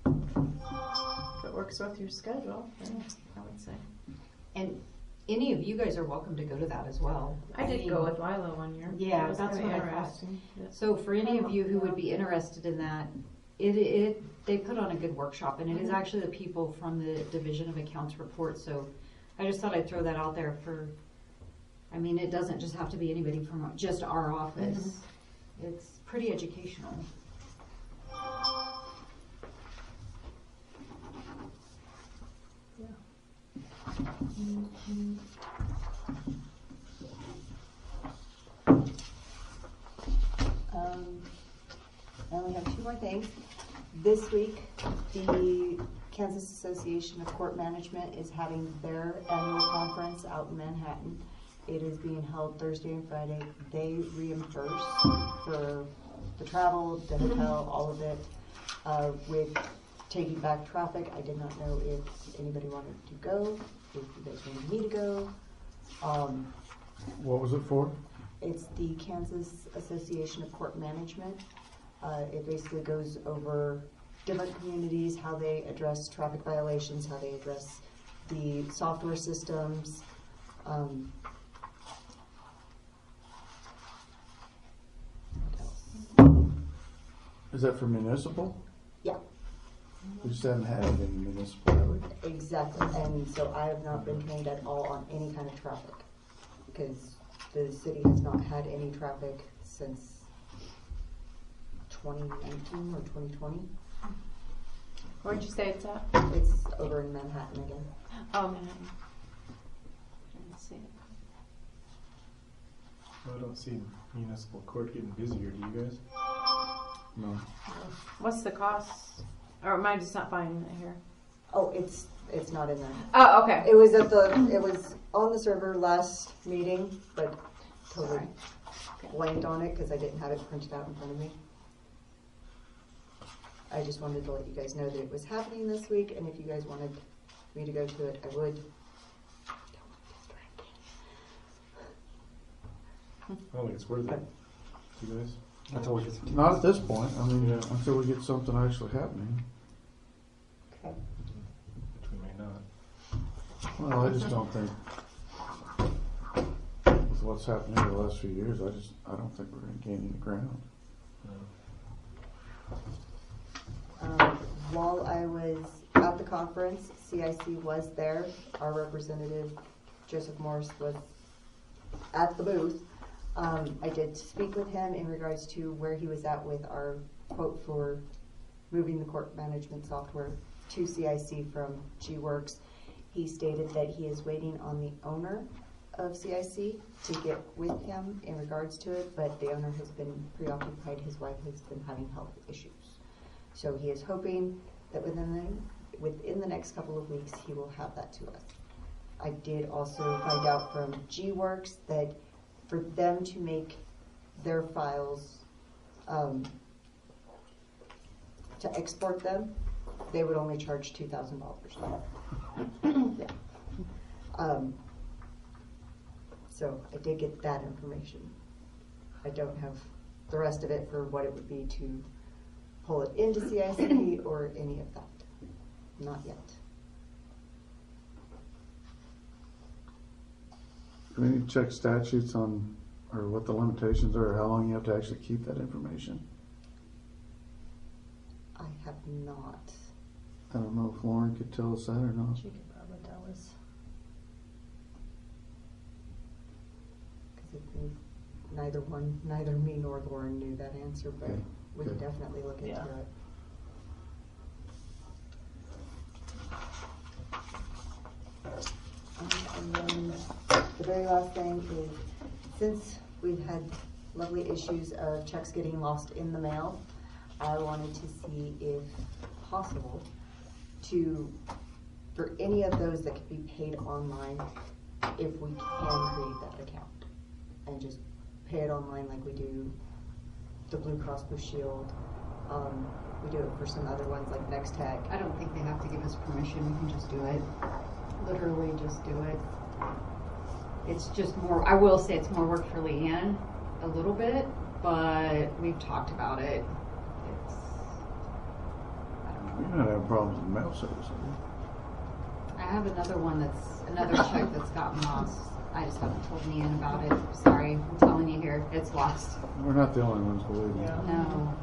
If it works with your schedule, then I would say. And any of you guys are welcome to go to that as well. I did mean, go with Lila one year. Yeah, It was that's kinda what I thought. interesting. Yeah. So for any of you who would be interested in that, they put on a good workshop, and it is actually the people from the Division of Accounts report. So I just thought I'd throw that out there I mean, it doesn't just have to be anybody from just our office. It's pretty educational. I only have 2 more things. This week, the Kansas Association of Court Management is having their annual conference out in Manhattan. It is being held Thursday and Friday. They reimburse for the travel, the hotel, all of it. With taking back traffic, I did not know if anybody wanted to go, if you guys wanted me to go. What was it for? It's the Kansas Association of Court Management. It basically goes over different communities, how they address traffic violations, how they address the software systems. What else? Is that for municipal? Yeah, We just haven't had it in municipal, have we? exactly. And so I have not been trained at all on any kind of traffic because the city has not had any traffic since 2019 or 2020. Where'd you say it's at? It's over in Manhattan again. Oh, Manhattan. Let's see. Well, I don't see municipal court getting busier, do you guys? No. What's the cost? Or am I just not finding it here? Oh, it's not in there. Oh, okay. It was on the server last meeting, but totally blanked on it because I didn't have it printed out in front of me. I just wanted to let you guys know that it was happening this week, and if you guys wanted me to go to it, I would. I don't think it's worth it. You guys? That's always just Not at this point. I mean, Yeah. until we get something actually happening. Okay. Which we may not. Well, I just don't think with what's happened in the last few years, I don't think we're going to gain any ground. While I was at the conference, CIC was there. Our representative, Joseph Morris, was at the booth. I did speak with him in regards to where he was at with our quote for moving the court management software to CIC from GWorks. He stated that he is waiting on the owner of CIC to get with him in regards to it, but the owner has been preoccupied. His wife has been having health issues. So he is hoping that within the next couple of weeks he will have that to us. I did also find out from GWorks that for them to make their files, to export them, they would only charge $2,000. Yeah. So I did get that information. I don't have the rest of it for what it would be to pull it into CIC or any of that. Not yet. Do we need to check statutes on, or what the limitations are, or how long you have to actually keep that information? I have not. I don't know if Lauren could tell us that or not. She could probably tell us. Because neither me nor Lauren knew that answer, but Okay. we can Okay. definitely look into Yeah. it. And then the very last thing is, since we've had lovely issues of checks getting lost in the mail, I wanted to see if possible for any of those that could be paid online, if we can create that account and just pay it online like we do the Blue Cross Blue Shield. We do it for some other ones like Nextech. I don't think they have to give us permission, we can just do it. Literally just do it. It's just more, I will say it's more work for Leanne, a little bit, but we've talked about it. It's, I don't know. You're not having problems with mail service, are you? I have another check that's gotten lost. I just haven't told Leanne about it. Sorry, I'm telling you here, it's lost. We're not the only ones, believe me. Yeah. No.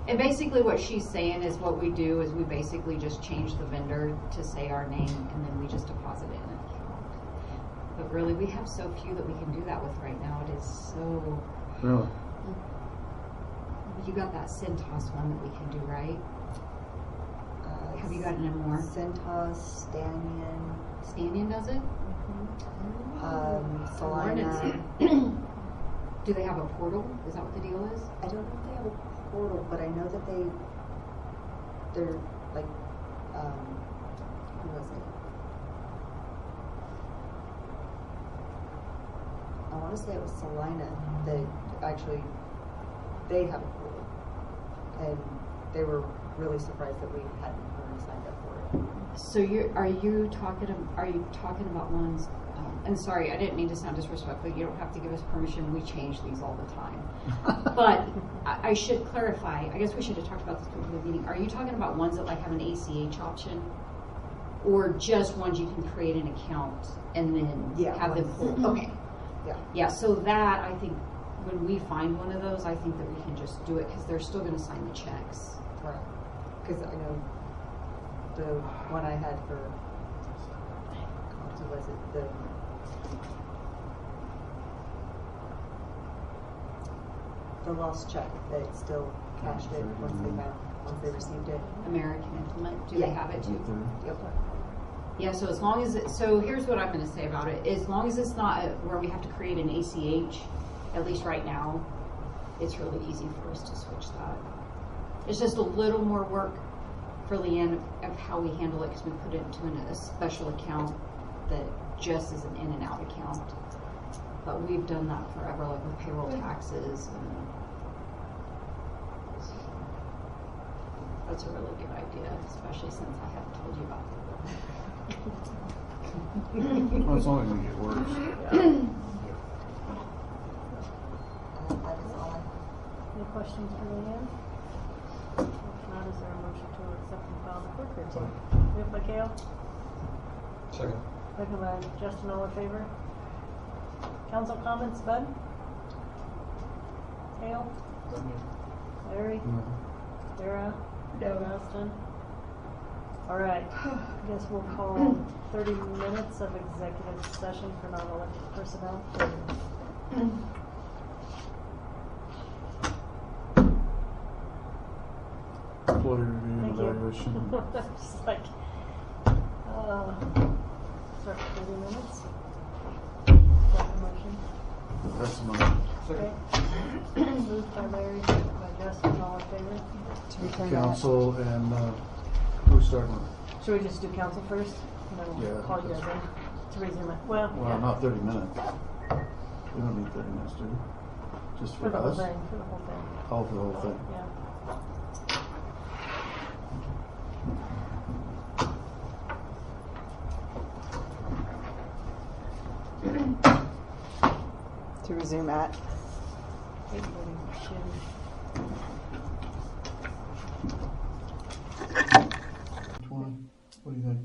And basically what she's saying is what we do is we basically just change the vendor to say our name and then we just deposit it in an account. But really, we have so few that we can do that with right now. It is so... Really? You got that Cintas one that we can do, right? Have you got any more? Centos, Stanion, Stanion does it? Salina. Do they have a portal? Is that what the deal is? I don't know if they have a portal, but I know that they're like was it? I want to say it was Salina that actually, they have a pool. And they were really surprised that we hadn't already signed up for it. So are you talking about ones, and sorry, I didn't mean to sound disrespectful, you don't have to give us permission, we change these all the time. But I should clarify, I guess we should have talked about this before the meeting, are you talking about ones that like have an ACH option? Or just ones you can create an account and then have them pull? Okay. Yeah. Yeah, so that, I think, when we find one of those, I think that we can just do it, because they're still gonna sign the checks. Right. Because I know the one I had for, who was it? The lost check that still cashed it once they received it. American Implement, do they have it too? Yep. Yeah, so as long as so here's what I'm going to say about it. As long as it's not where we have to create an ACH, at least right now, it's really easy for us to switch that. It's just a little more work for Leanne of how we handle it, because we put it into a special account that just is an in and out account. But we've done that forever, like with payroll taxes, and that's a really good idea, especially since I haven't told you about it. Well, it's only gonna get worse. That is all I have. Any questions for Leanne? If not, is there a motion to accept and file the clerk report? Moved by Kale, Second. second by Justin, all in favor? Council comments, Bud? Kale? Larry? No. Sarah? No. Justin? All right, I guess we'll call 30 minutes of executive session for non-elected personnel. Employee review and Thank you. evaluation. Just like, start 30 minutes. Second motion. That's the motion. Okay. Moved by Larry, second by Justin, all in favor? To return Council and, who's starting? Should we just do council first? And then we'll Yeah. call you guys in to resume it. Well, Well, yeah. not 30 minutes. We don't need 30 minutes, do we? Just For for the whole us? thing, for the whole thing. Oh, for the whole thing. Yeah. To resume at. What do you think?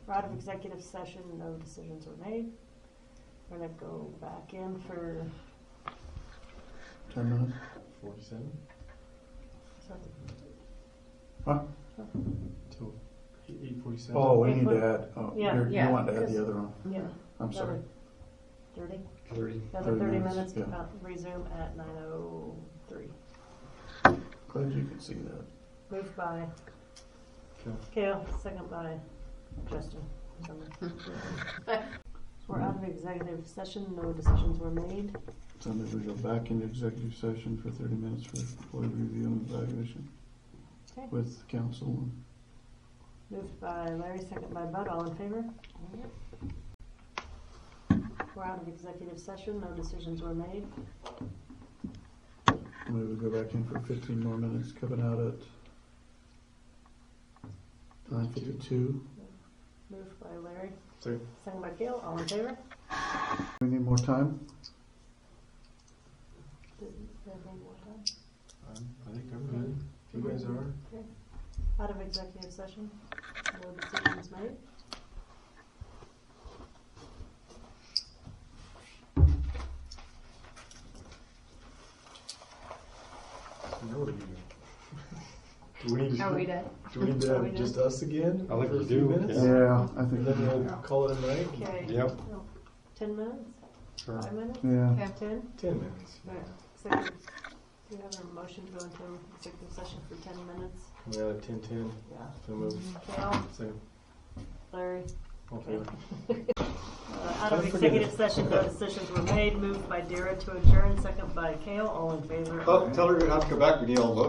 We're out of executive session, no decisions were made. We're gonna go back in for, 10 minutes? 47 Huh? till 8:47. Oh, we Okay, need put- to add, oh, yeah. you Yeah. want to add the other one. yeah. I'm sorry. 30? 30. Another 30 minutes, minutes to yeah. resume at 9:03. Glad you can see that. Moved by Okay. Kale, second by Justin. We're out of executive session, no decisions were made. So maybe we go back into executive session for 30 minutes for employee review and evaluation Okay. with council. Moved by Larry, second by Bud, all in favor? We're out of executive session, no decisions were made. Maybe we go back in for 15 more minutes, coming out at 9:52. Moved by Larry, Sorry. second by Kale, all in favor? We need more time? Did there need more time? I think I'm good. You guys are? Okay. Out of executive session, no decisions made. Now what do you do? Do we need to, Are we done? do we need to Are we have just us again? I think for a we few do, minutes? yeah. Yeah, I And think, then we'll call it a night? Okay. Yep. 10 minutes? Sure. 5 minutes? yeah. Okay. 10? 10 minutes. Alright, executive, do you have a motion to go into executive session for 10 minutes? We got a 10-10. Yeah. So move. Kale, Second. Larry, All okay. favor. Out of Don't forget executive it. session, no decisions were made, moved by Dara to adjourn, second by Kale, all in favor? Oh, tell her you're gonna have to go back, we need all vote.